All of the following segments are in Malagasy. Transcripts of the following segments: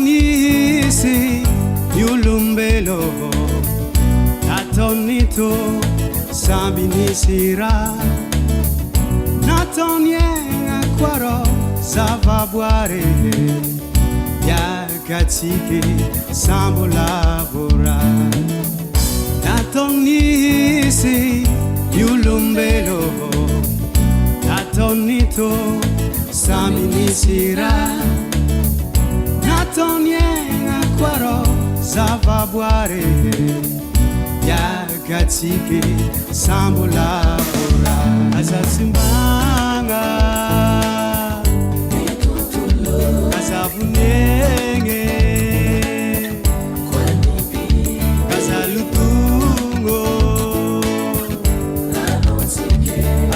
Natonisi yulumbelo natonito sambinisira natonyenga kwaro savabuare yakatike sambolabora natonisi yulumbelo natonito sambinisira natonyenga kwaro savabuare yakatike sambolabora azasimbanga azavunenge azalutungo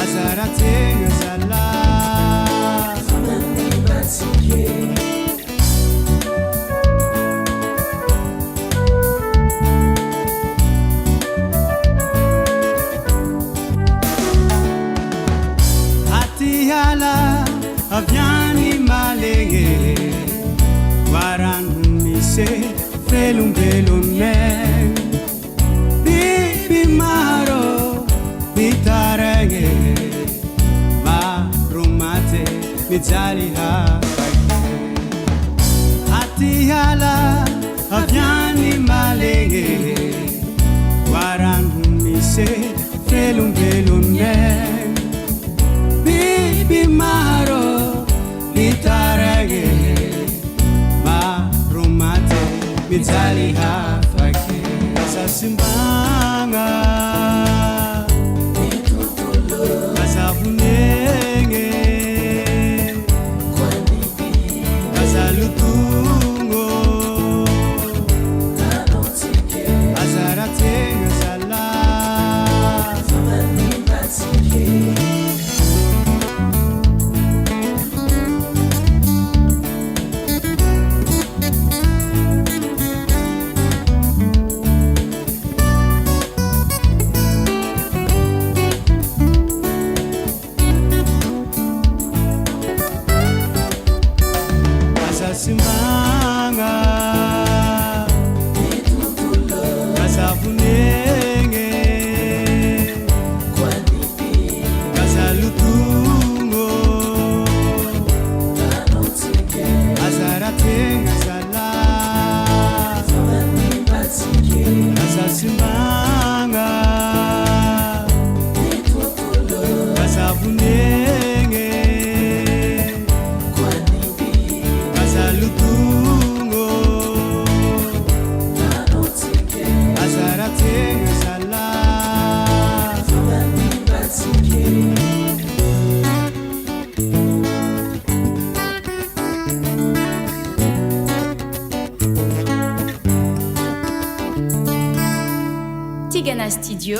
azaratenga zala Atiala aviani malenge waranmise felumbelune bibi maro bitarenge marumate mijali hafake Atiala aviani malenge waranmise felumbelune Bibi maro bitarage marumate mitali hafake asasimbanga asavunenge asalutungo azaratenga zala Simanga Kasavunenge Kasalutungo Azaratenga zala Kasasimbanga Kasavunenge Lutungo azaratenga zala Tigana Studio